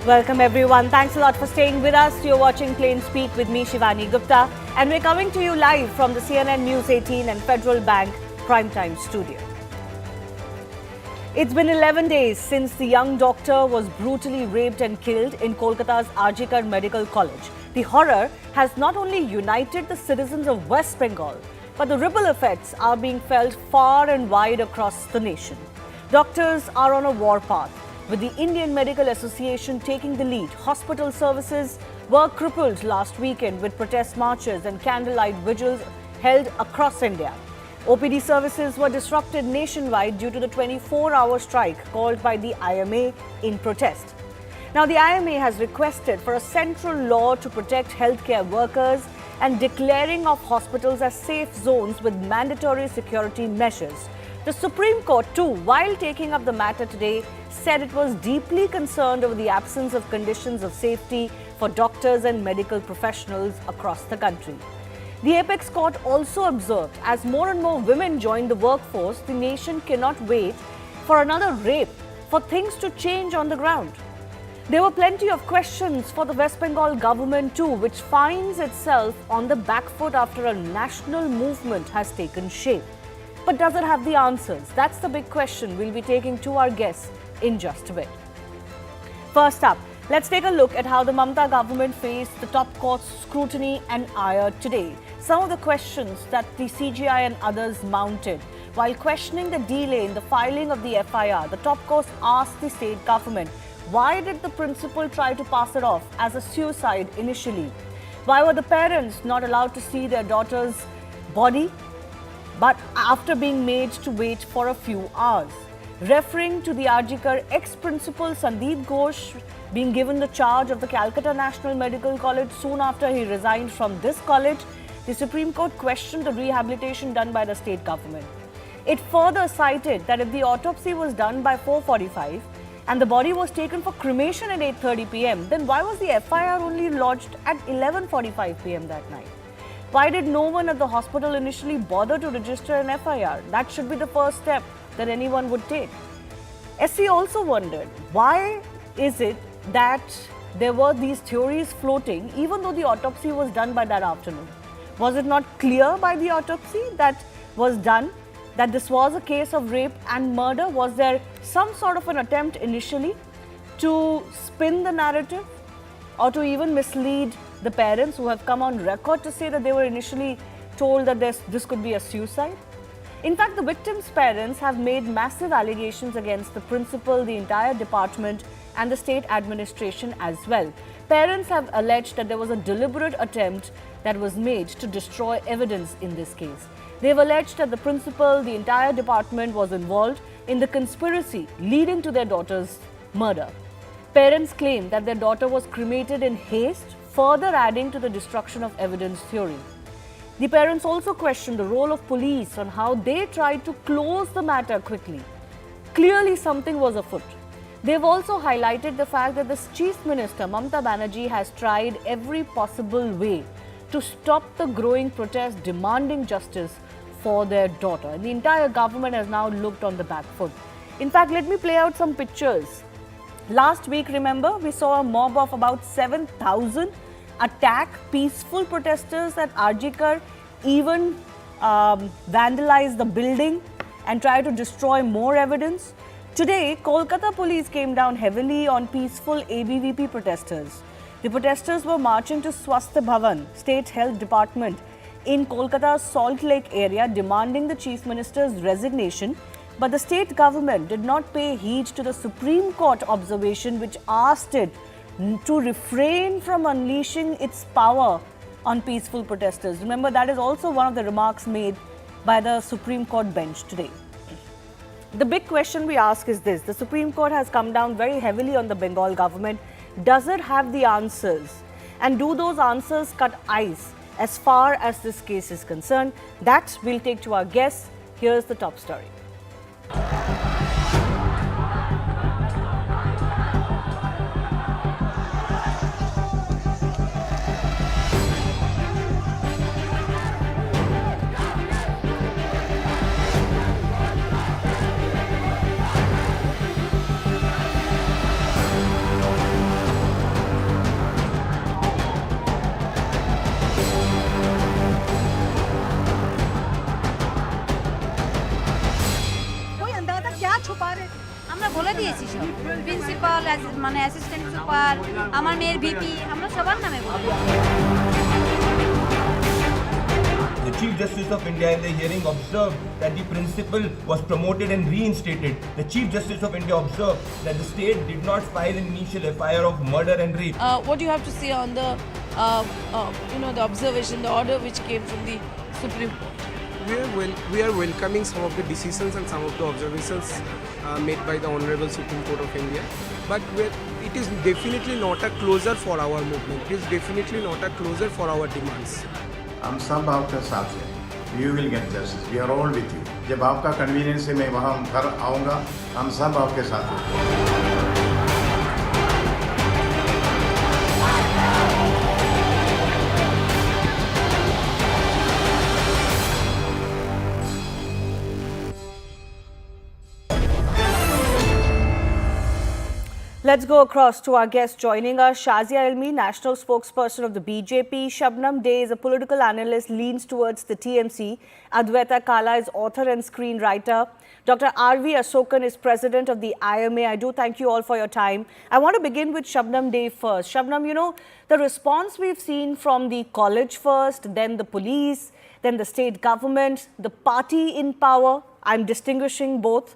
Welcome everyone. Thanks a lot for staying with us. You're watching Plain Speak with me, Shivani Gupta, and we're coming to you live from the CNN News 18 and Federal Bank Primetime Studio. It's been 11 days since the young doctor was brutally raped and killed in Kolkata's Arjikar Medical College. The horror has not only united the citizens of West Bengal, but the ripple effects are being felt far and wide across the nation. Doctors are on a warpath, with the Indian Medical Association taking the lead. Hospital services were crippled last weekend with protest marches and candlelight vigils held across India. OPD services were disrupted nationwide due to the 24-hour strike called by the IMA in protest. Now, the IMA has requested for a central law to protect healthcare workers and declaring of hospitals as safe zones with mandatory security measures. The Supreme Court, too, while taking up the matter today, said it was deeply concerned over the absence of conditions of safety for doctors and medical professionals across the country. The Apex Court also observed, as more and more women join the workforce, the nation cannot wait for another rape for things to change on the ground. There were plenty of questions for the West Bengal government too, which finds itself on the back foot after a national movement has taken shape. But does it have the answers? That's the big question we'll be taking to our guests in just a bit. First up, let's take a look at how the Mamata government faced the top court's scrutiny and ire today. Some of the questions that the CGI and others mounted. While questioning the delay in the filing of the FIR, the top court asked the state government, why did the principal try to pass it off as a suicide initially? Why were the parents not allowed to see their daughter's body, but after being made to wait for a few hours? Referring to the Arjikar ex-principal Sandeep Ghosh being given the charge of the Calcutta National Medical College soon after he resigned from this college, the Supreme Court questioned the rehabilitation done by the state government. It further cited that if the autopsy was done by 4:45 and the body was taken for cremation at 8:30 p.m., then why was the FIR only lodged at 11:45 p.m. that night? Why did no one at the hospital initially bother to register an FIR? That should be the first step that anyone would take. SC also wondered, why is it that there were these theories floating even though the autopsy was done by that afternoon? Was it not clear by the autopsy that was done that this was a case of rape and murder? Was there some sort of an attempt initially to spin the narrative or to even mislead the parents who have come on record to say that they were initially told that this could be a suicide? In fact, the victims' parents have made massive allegations against the principal, the entire department and the state administration as well. Parents have alleged that there was a deliberate attempt that was made to destroy evidence in this case. They've alleged that the principal, the entire department was involved in the conspiracy leading to their daughter's murder. Parents claim that their daughter was cremated in haste, further adding to the destruction of evidence theory. The parents also questioned the role of police on how they tried to close the matter quickly. Clearly, something was afoot. They've also highlighted the fact that the Chief Minister, Mamata Banerjee, has tried every possible way to stop the growing protest demanding justice for their daughter. And the entire government has now looked on the back foot. In fact, let me play out some pictures. Last week, remember, we saw a mob of about 7,000 attack peaceful protesters at Arjikar, even vandalize the building and try to destroy more evidence. Today, Kolkata police came down heavily on peaceful ABVP protesters. The protesters were marching to Swasthya Bhavan, State Health Department, in Kolkata's Salt Lake area, demanding the Chief Minister's resignation. But the state government did not pay heed to the Supreme Court observation, which asked it to refrain from unleashing its power on peaceful protesters. Remember, that is also one of the remarks made by the Supreme Court bench today. The big question we ask is this: the Supreme Court has come down very heavily on the Bengal government. Does it have the answers? And do those answers cut ice as far as this case is concerned? That we'll take to our guests. Here's the top story. পারে। আমরা বলে দিয়েছি সব, principal, মানে assistant super, আমার মেয়ের VP, আমরা সবার নামে বলি। The Chief Justice of India in the hearing observed that the principal was promoted and reinstated. The Chief Justice of India observed that the state did not file an initial FIR of murder and rape. What do you have to say on the, the observation, the order which came from the Supreme Court? We are welcoming some of the decisions and some of the observations made by the Honorable Supreme Court of India. But it is definitely not a closure for our movement. It is definitely not a closure for our demands. हम सब आपके साथ हैं. You will get justice. We are all with you. जब आपका convenience है मैं वहाँ घर आऊँगा. हम सब आपके साथ हैं. Let's go across to our guest joining us, Shazia Ilmi, national spokesperson of the BJP. Shabnam Dey is a political analyst, leans towards the TMC. Adwaita Kala is author and screenwriter. Dr. R.V. Asokan is president of the IMA. I do thank you all for your time. I want to begin with Shabnam Dey first. Shabnam, the response we've seen from the college first, then the police, then the state government, the party in power. I'm distinguishing both.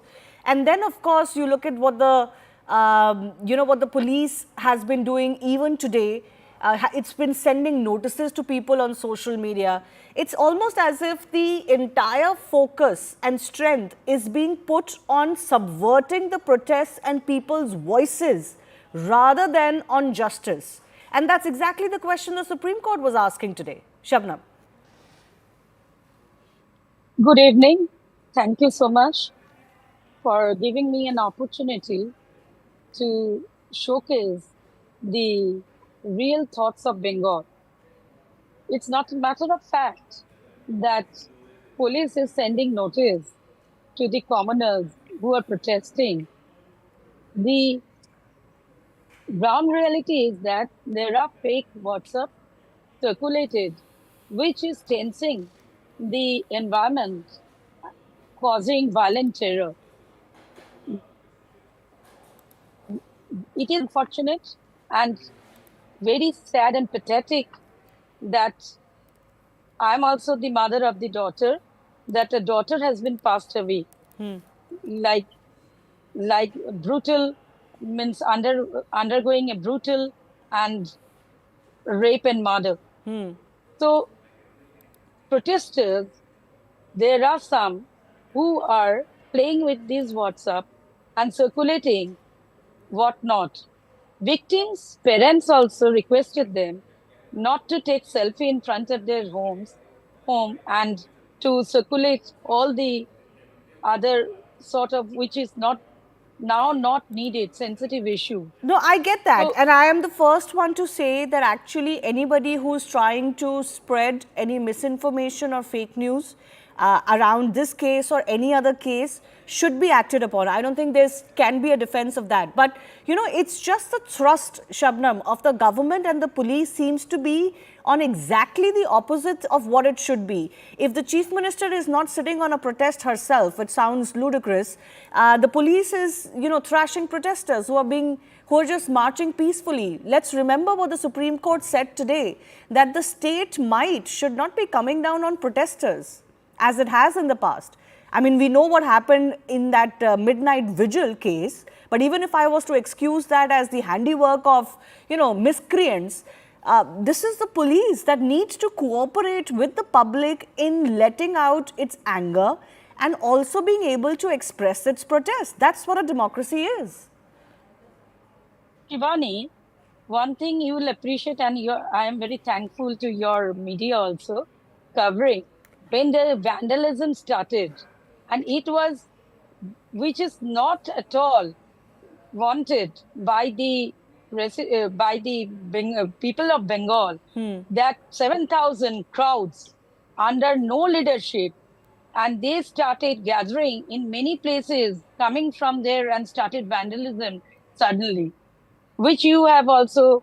And then, of course, you look at what what the police has been doing even today. It's been sending notices to people on social media. It's almost as if the entire focus and strength is being put on subverting the protests and people's voices rather than on justice. And that's exactly the question the Supreme Court was asking today. Shabnam. Good evening. Thank you so much for giving me an opportunity to showcase the real thoughts of Bengal. It's not a matter of fact that police is sending notice to the commoners who are protesting. The ground reality is that there are fake WhatsApp circulated, which is tensing the environment, causing violent terror. It is unfortunate and very sad and pathetic that I'm also the mother of the daughter, that a daughter has been passed away. Like brutal, means undergoing a brutal and rape and murder. So protesters, there are some who are playing with these WhatsApp and circulating whatnot. Victims' parents also requested them not to take selfie in front of their home and to circulate all the other sort of, which is not needed, sensitive issue. No, I get that. So, and I am the first one to say that actually anybody who's trying to spread any misinformation or fake news around this case or any other case should be acted upon. I don't think there can be a defense of that. But, it's just the thrust, Shabnam, of the government and the police seems to be on exactly the opposite of what it should be. If the Chief Minister is not sitting on a protest herself, it sounds ludicrous, the police is, thrashing protesters who are just marching peacefully. Let's remember what the Supreme Court said today, that the state might should not be coming down on protesters, as it has in the past. I mean, we know what happened in that midnight vigil case, but even if I was to excuse that as the handiwork of, miscreants, this is the police that needs to cooperate with the public in letting out its anger and also being able to express its protest. That's what a democracy is. Shivani, one thing you will appreciate, and I am very thankful to your media also covering, when the vandalism started, and it was, which is not at all wanted by the people of Bengal, that 7,000 crowds under no leadership, and they started gathering in many places, coming from there and started vandalism suddenly, which you have also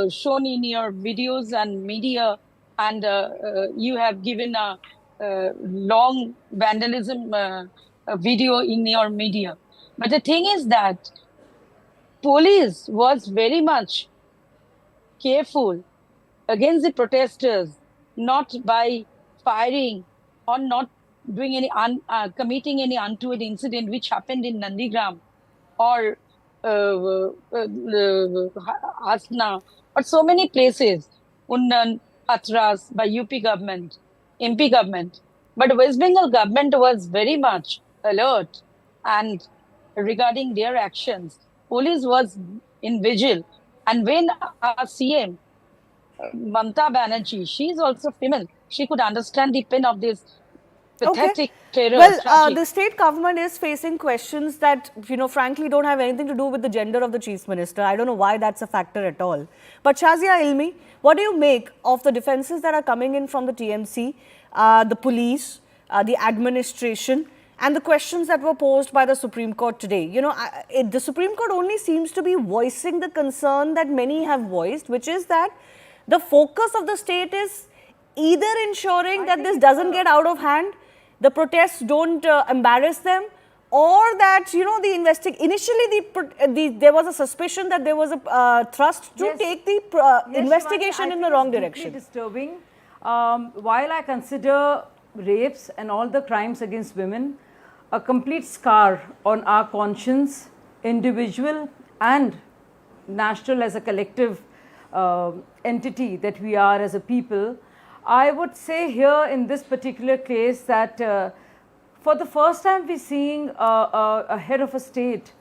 shown in your videos and media, and you have given a long vandalism video in your media. But the thing is that police was very much careful against the protesters, not by firing or not doing any committing any untoward incident which happened in Nandigram or Asna or so many places, Unnan, Patras by UP government, MP government. But West Bengal government was very much alert and regarding their actions, police was in vigil. And when our CM Mamta Banerjee, she is also female. She could understand the pain of this pathetic terror. Well, tragic. the state government is facing questions that, frankly don't have anything to do with the gender of the chief minister. I don't know why that's a factor at all. But Shazia Ilmi, what do you make of the defenses that are coming in from the TMC, the police, the administration, and the questions that were posed by the Supreme Court today? The Supreme Court only seems to be voicing the concern that many have voiced, which is that the focus of the state is either ensuring that this doesn't get out of hand, the protests don't embarrass them, or that, initially there was a suspicion that there was a thrust to take the investigation in the wrong direction. Disturbing. While I consider rapes and all the crimes against women a complete scar on our conscience, individual and national as a collective entity that we are as a people, I would say here in this particular case that for the first time we're seeing a head of a state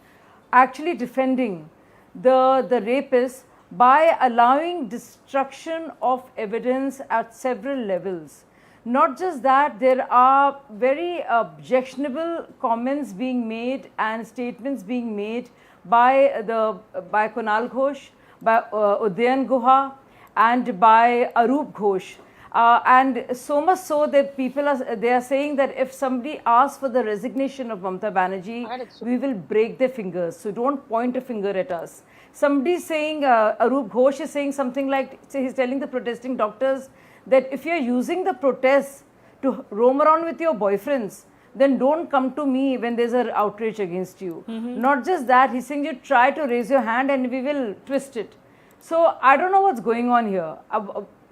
actually defending the rapist by allowing destruction of evidence at several levels. Not just that, there are very objectionable comments being made and statements being made by Kunal Ghosh, by Udayan Guha, and by Arup Ghosh. And so much so that people are saying that if somebody asks for the resignation of Mamta Banerjee, we will break their fingers. So don't point a finger at us. Somebody is saying, Arup Ghosh is saying something like, he's telling the protesting doctors that if you're using the protests to roam around with your boyfriends, then don't come to me when there's an outrage against you. Not just that, he's saying you try to raise your hand and we will twist it. So I don't know what's going on here.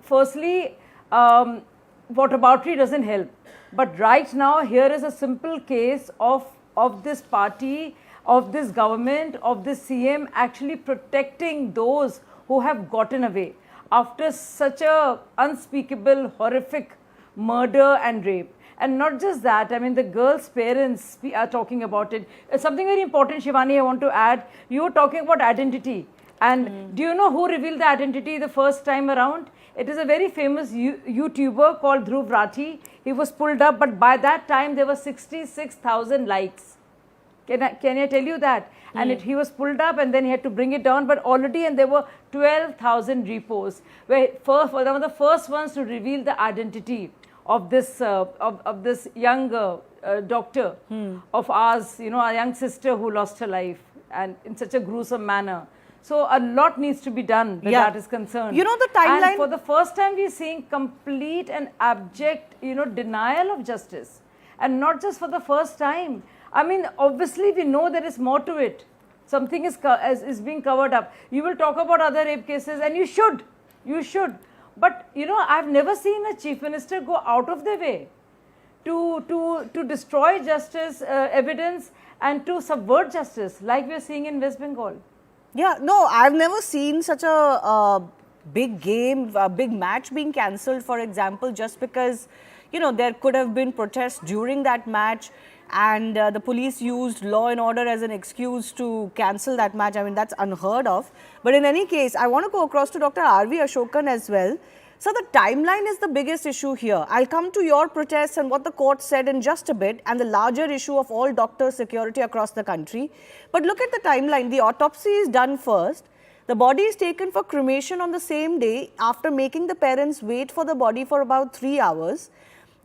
Firstly, whataboutery doesn't help. But right now, here is a simple case of this party, of this government, of this CM actually protecting those who have gotten away after such a unspeakable, horrific murder and rape. And not just that, I mean, the girl's parents are talking about it. Something very important, Shivani, I want to add. You were talking about identity. And do you know who revealed the identity the first time around? It is a very famous YouTuber called Dhruv Rathi. He was pulled up, but by that time there were 66,000 likes. Can I tell you that? And he was pulled up and then he had to bring it down, but already, and there were 12,000 reposts. Where one of the first ones to reveal the identity of this this young doctor of ours, a young sister who lost her life, and in such a gruesome manner. So a lot needs to be done where that is concerned. The timeline. And for the first time, we're seeing complete and abject, denial of justice, and not just for the first time. I mean, obviously, we know there is more to it. Something is being covered up. You will talk about other rape cases, and you should. But I've never seen a chief minister go out of their way to destroy justice, evidence, and to subvert justice, like we're seeing in West Bengal. Yeah, no, I've never seen such a big game, a big match being cancelled, for example, just because, there could have been protests during that match and the police used law and order as an excuse to cancel that match. I mean, that's unheard of. But in any case, I want to go across to Dr. R.V. Ashokan as well. So the timeline is the biggest issue here. I'll come to your protests and what the court said in just a bit, and the larger issue of all doctor security across the country. But look at the timeline. The autopsy is done first. The body is taken for cremation on the same day after making the parents wait for the body for about 3 hours.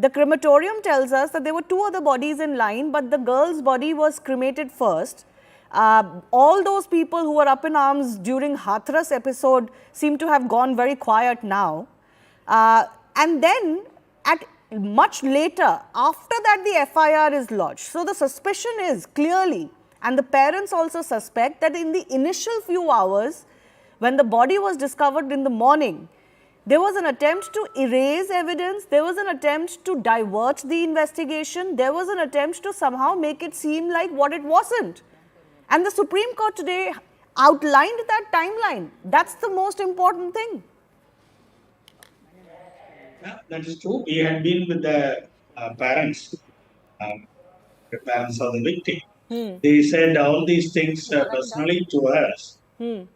The crematorium tells us that there were 2 other bodies in line, but the girl's body was cremated first. All those people who were up in arms during Hathras episode seem to have gone very quiet now. And then at much later, after that the FIR is lodged. So the suspicion is clearly, and the parents also suspect that in the initial few hours, when the body was discovered in the morning, there was an attempt to erase evidence, there was an attempt to divert the investigation, there was an attempt to somehow make it seem like what it wasn't. And the Supreme Court today outlined that timeline. That's the most important thing. Yeah, that is true. We had been with the parents, the parents of the victim. They said all these things personally to us. The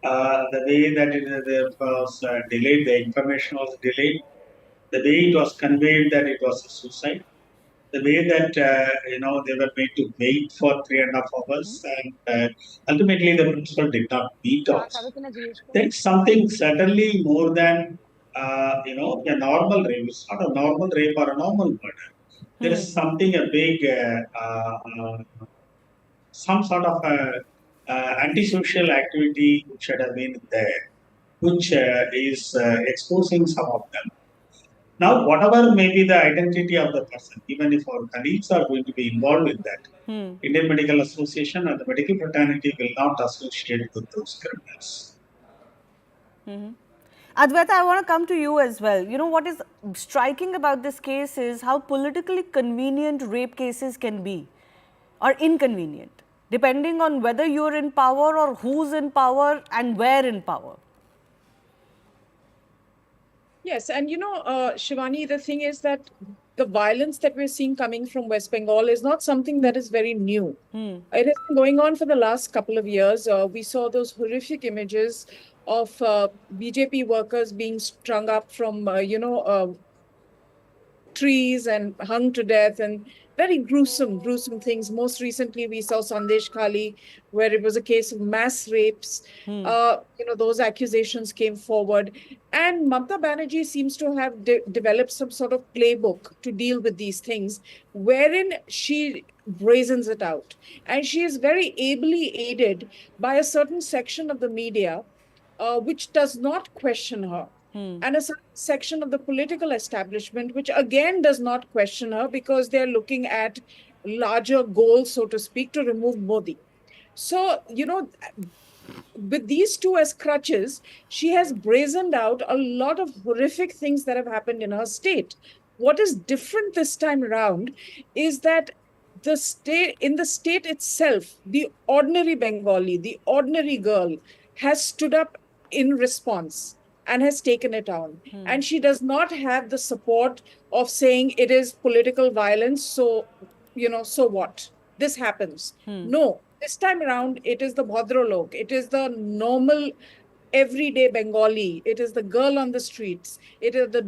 way that it was delayed, the information was delayed, the way it was conveyed that it was a suicide, the way that they were made to wait for 3.5 hours, and ultimately the principal did not meet us. There's something certainly more than a normal rape. It's not a normal rape or a normal murder. There is something a big, some sort of antisocial activity which should have been there, which is exposing some of them. Now, whatever may be the identity of the person, even if our colleagues are going to be involved with that, Indian Medical Association and the medical fraternity will not associate with those criminals. Advaita, I want to come to you as well. You know, what is striking about this case is how politically convenient rape cases can be, or inconvenient, depending on whether you're in power or who's in power and where in power. Yes, and Shivani, the thing is that the violence that we're seeing coming from West Bengal is not something that is very new. It has been going on for the last couple of years. We saw those horrific images of BJP workers being strung up from, trees and hung to death, and very gruesome things. Most recently, we saw Sandesh Khali, where it was a case of mass rapes. Those accusations came forward. And Mamata Banerjee seems to have developed some sort of playbook to deal with these things, wherein she brazens it out. And she is very ably aided by a certain section of the media, which does not question her. And a certain section of the political establishment, which again does not question her, because they're looking at larger goals, so to speak, to remove Modi. So, with these two as crutches, she has brazened out a lot of horrific things that have happened in her state. What is different this time around is that in the state itself, the ordinary Bengali, the ordinary girl, has stood up in response and has taken it on. And she does not have the support of saying it is political violence, so, so what? This happens. No, this time around, it is the Bhadralok, it is the normal, everyday Bengali, it is the girl on the streets, it is the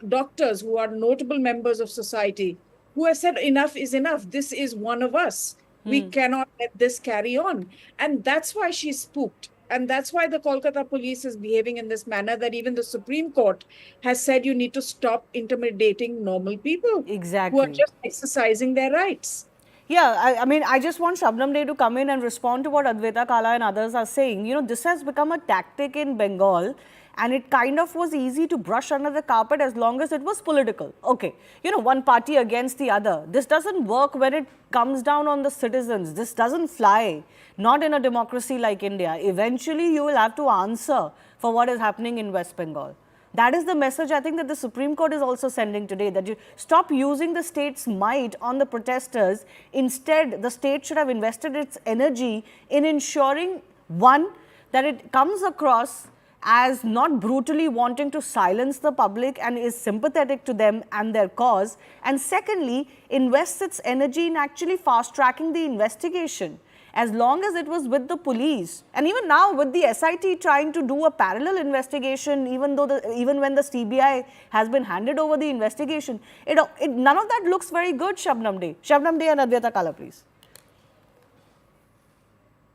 doctors who are notable members of society who have said enough is enough. This is one of us. We cannot let this carry on. And that's why she's spooked. And that's why the Kolkata police is behaving in this manner, that even the Supreme Court has said you need to stop intimidating normal people. Exactly. Who are just exercising their rights. Yeah, I mean, I just want Shabnam Dey to come in and respond to what Advaita Kala and others are saying. This has become a tactic in Bengal, and it kind of was easy to brush under the carpet as long as it was political. Okay, one party against the other. This doesn't work when it comes down on the citizens. This doesn't fly, not in a democracy like India. Eventually, you will have to answer for what is happening in West Bengal. That is the message I think that the Supreme Court is also sending today, that you stop using the state's might on the protesters. Instead, the state should have invested its energy in ensuring, one, that it comes across as not brutally wanting to silence the public and is sympathetic to them and their cause, and secondly, invests its energy in actually fast-tracking the investigation. As long as it was with the police, and even now with the SIT trying to do a parallel investigation, even when the CBI has been handed over the investigation, none of that looks very good, Shabnam Dey. Shabnam Dey and Advaita Kala, please.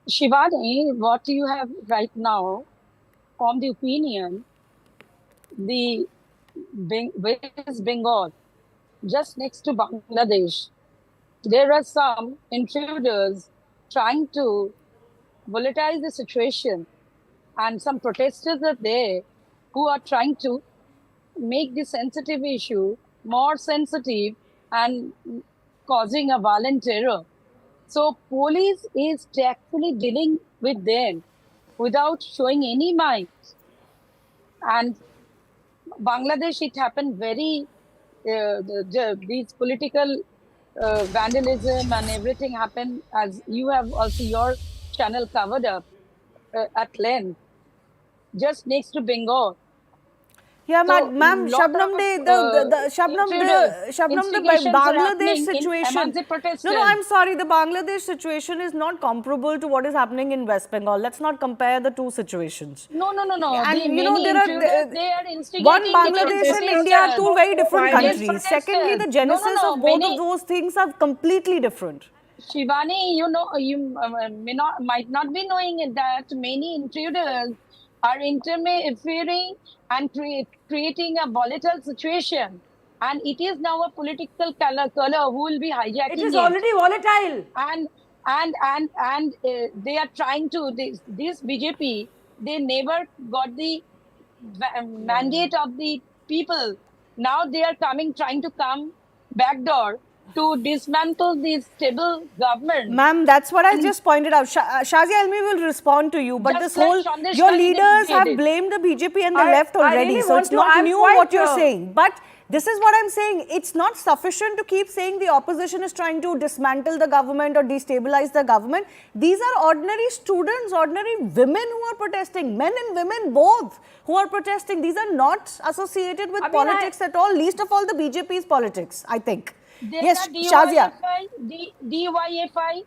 Shivani, what you have right now, from the opinion, the West Bengal, just next to Bangladesh, there are some intruders trying to volatilize the situation, and some protesters are there who are trying to make this sensitive issue more sensitive and causing a violent terror. So police is actually dealing with them without showing any might. And Bangladesh, it happened very, these political vandalism and everything happened, as you have also your channel covered up at length, just next to Bengal. Yeah, So, ma'am, lot Shabnam, of, Shabnam, the investigations are Bangladesh happening situation. among the protesters. No, I'm sorry. The Bangladesh situation is not comparable to what is happening in West Bengal. Let's not compare the two situations. No. And The you know, many there intruders, they are instigating one the Bangladesh and India are two very different protesters. countries. Secondly, the genesis of both of those things are completely different. Shivani, you know, you might not be knowing that many intruders are interfering and creating a volatile situation. And it is now a political color who will be hijacking it. It is already volatile. And they are trying to, this BJP, they never got the mandate of the people. Now they are trying to come backdoor to dismantle the stable government. Ma'am, that's what I just pointed out. Shazia Almi will respond to you, but Just this whole, like your Chandrachud leaders have did. blamed the BJP and the left already, really so it's not I'm new quite, what you're saying. But this is what I'm saying. It's not sufficient to keep saying the opposition is trying to dismantle the government or destabilize the government. These are ordinary students, ordinary women who are protesting, men and women both who are protesting. These are not associated with politics at all, least of all the BJP's politics, I think. Yes, Shazia. DYFI.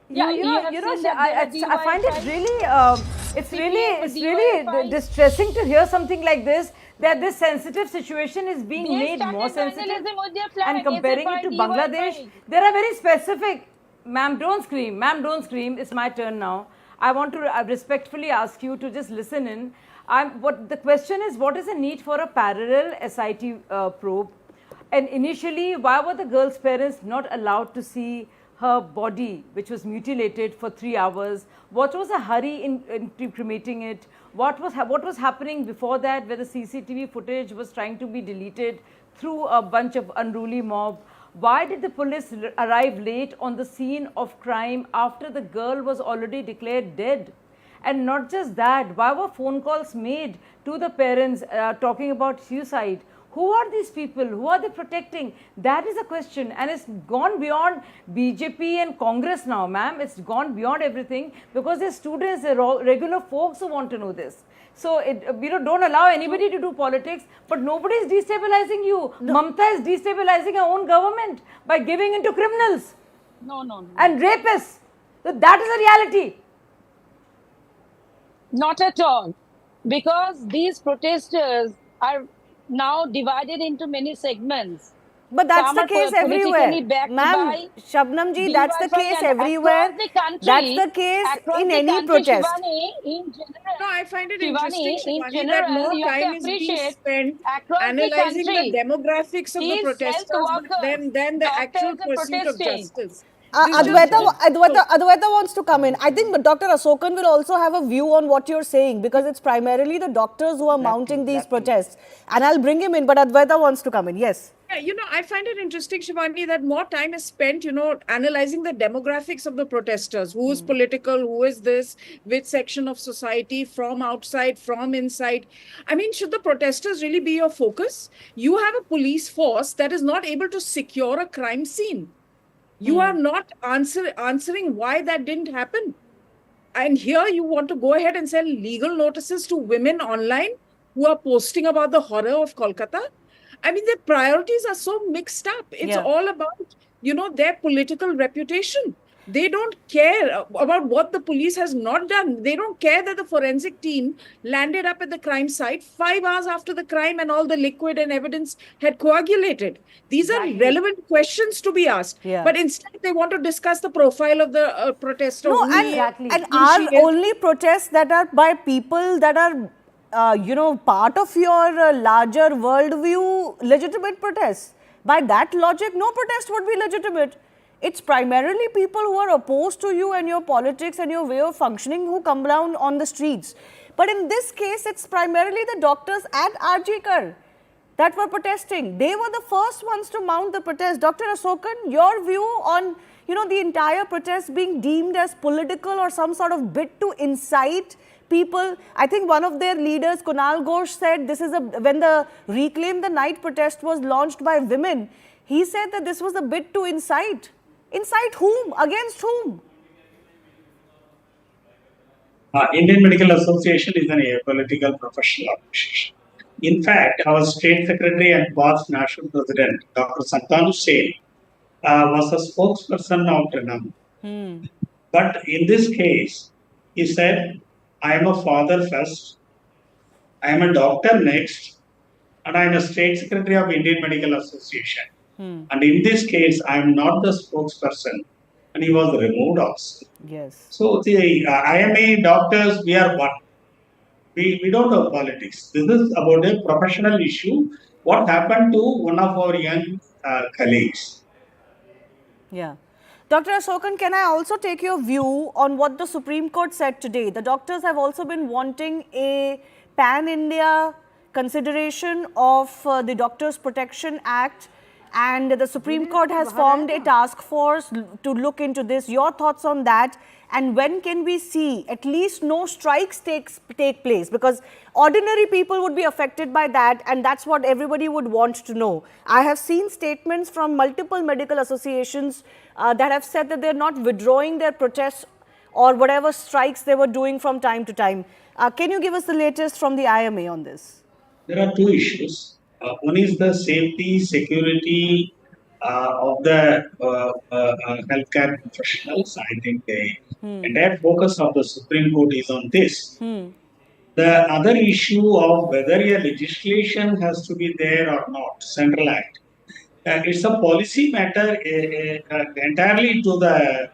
Yeah, I find it really, it's really distressing to hear something like this, that this sensitive situation is being made more sensitive and comparing it to Bangladesh. There are very specific, ma'am, don't scream, it's my turn now. I want to respectfully ask you to just listen in. The question is, what is the need for a parallel SIT probe? And initially, why were the girl's parents not allowed to see her body, which was mutilated for 3 hours? What was the hurry in cremating it? What was happening before that, where the CCTV footage was trying to be deleted through a bunch of unruly mob? Why did the police arrive late on the scene of crime after the girl was already declared dead? And not just that, why were phone calls made to the parents talking about suicide? Who are these people? Who are they protecting? That is a question, and it's gone beyond BJP and Congress now, ma'am. It's gone beyond everything, because there's students, there are regular folks who want to know this. So, don't allow anybody to do politics, but nobody is destabilizing you. Mamta is destabilizing her own government by giving into criminals. No. And rapists. So, that is a reality. Not at all. Because these protesters are now divided into many segments. But that's the case everywhere. Ma'am, Shabnam ji, that's the case everywhere. That's the case in any protest. In general, No, I find it Shivani, interesting, in Shivani, general, that more you have to time is being appreciate spent across the analyzing the country, demographics of the these protesters health workers, than the actual doctors are pursuit of protesting. justice. Adwaita wants to come in. I think Dr. Asokan will also have a view on what you're saying, because it's primarily the doctors who are mounting these protests. And I'll bring him in, but Adwaita wants to come in. Yes. Yeah, I find it interesting, Shivani, that more time is spent, analyzing the demographics of the protesters. Who is political? Who is this? Which section of society? From outside? From inside? I mean, should the protesters really be your focus? You have a police force that is not able to secure a crime scene. You are not answering why that didn't happen. And here you want to go ahead and send legal notices to women online who are posting about the horror of Kolkata. I mean, their priorities are so mixed up. It's all about, their political reputation. They don't care about what the police has not done. They don't care that the forensic team landed up at the crime site 5 hours after the crime and all the liquid and evidence had coagulated. These are relevant questions to be asked. But instead, they want to discuss the profile of the protester. No, and are only protests that are by people that are, part of your larger worldview legitimate protests? By that logic, no protest would be legitimate. It's primarily people who are opposed to you and your politics and your way of functioning who come down on the streets. But in this case, it's primarily the doctors at RG Kar. that were protesting. They were the first ones to mount the protest. Dr. Asokan, your view on, the entire protest being deemed as political or some sort of bid to incite people. I think one of their leaders, Kunal Ghosh, said this is when the Reclaim the Night protest was launched by women, he said that this was a bid to incite. Incite whom? Against whom? Indian Medical Association is an apolitical professional organization. In fact, our State Secretary and past National President, Dr. Santanu Sen, was a spokesperson of renown. But in this case, he said, I am a father first, I am a doctor next, and I am a State Secretary of Indian Medical Association. And in this case, I am not the spokesperson, and he was removed also. Yes. So the IMA doctors, we are one. We don't have politics. This is about a professional issue. What happened to one of our young colleagues? Yeah. Dr. Asokan, can I also take your view on what the Supreme Court said today? The doctors have also been wanting a pan-India consideration of the Doctors Protection Act, and the Supreme Court has formed a task force to look into this. Your thoughts on that? And when can we see at least no strikes take place? Because ordinary people would be affected by that, and that's what everybody would want to know. I have seen statements from multiple medical associations that have said that they're not withdrawing their protests or whatever strikes they were doing from time to time. Can you give us the latest from the IMA on this? There are two issues. One is the safety, security of the healthcare professionals. I think the entire focus of the Supreme Court is on this. The other issue of whether a legislation has to be there or not, Central Act, it's a policy matter entirely to the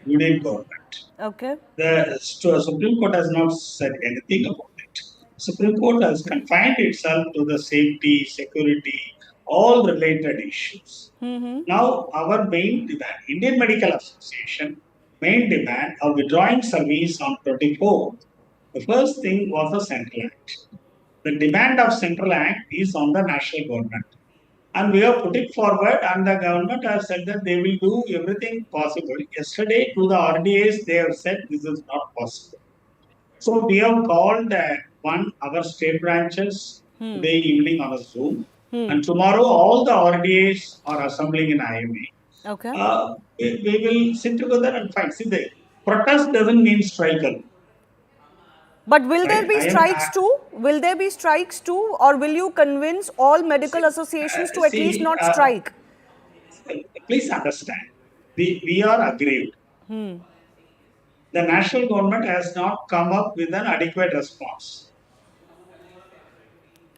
Union government. Okay. The Supreme Court has not said anything about it. Supreme Court has confined itself to the safety, security, all related issues. Now, our main demand, Indian Medical Association, main demand of withdrawing service on 24th, the first thing was the Central Act. The demand of Central Act is on the national government. And we have put it forward, and the government has said that they will do everything possible. Yesterday, to the RDAs, they have said this is not possible. So, we have called our state branches today evening on a Zoom. And tomorrow, all the RDAs are assembling in IMA. Okay. We will sit together and fight. See, the protest doesn't mean strike. But will there be strikes too? Will there be strikes too? Or will you convince all medical associations to at least not strike? Please understand, we are aggrieved. The national government has not come up with an adequate response.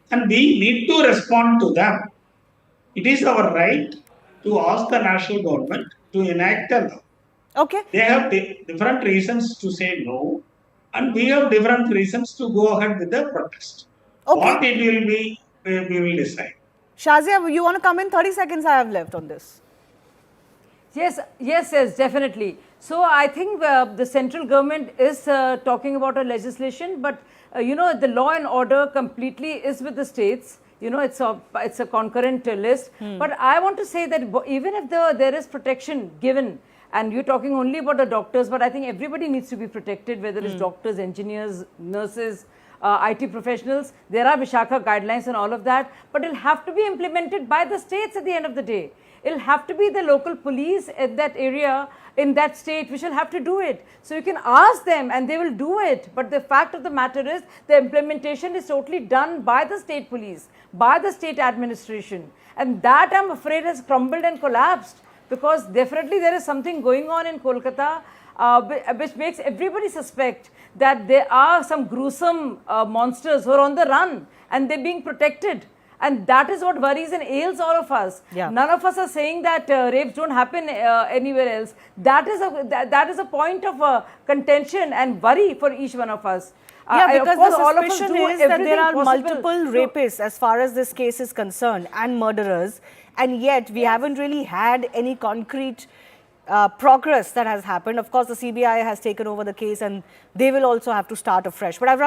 And we need to respond to them. It is our right to ask the national government to enact a law. Okay. They have different reasons to say no, and we have different reasons to go ahead with the protest. Okay. What it will be, we will decide. Shazia, you want to come in? 30 seconds I have left on this. Yes, definitely. So I think the central government is talking about a legislation, but the law and order completely is with the states. It's a concurrent list. But I want to say that even if there is protection given, and you're talking only about the doctors, but I think everybody needs to be protected, whether it's doctors, engineers, nurses, IT professionals. There are Vishakha guidelines and all of that, but it'll have to be implemented by the states at the end of the day. It'll have to be the local police at that area, in that state, which will have to do it. So you can ask them and they will do it. But the fact of the matter is the implementation is totally done by the state police, by the state administration. And that, I'm afraid, has crumbled and collapsed, because definitely there is something going on in Kolkata which makes everybody suspect that there are some gruesome monsters who are on the run and they're being protected. And that is what worries and ails all of us. Yeah. None of us are saying that rapes don't happen anywhere else. That is a point of contention and worry for each one of us. Yeah, because course, the suspicion is that there are multiple rapists as far as this case is concerned, and murderers, and yet we haven't really had any concrete progress that has happened. Of course, the CBI has taken over the case and they will also have to start afresh. But I've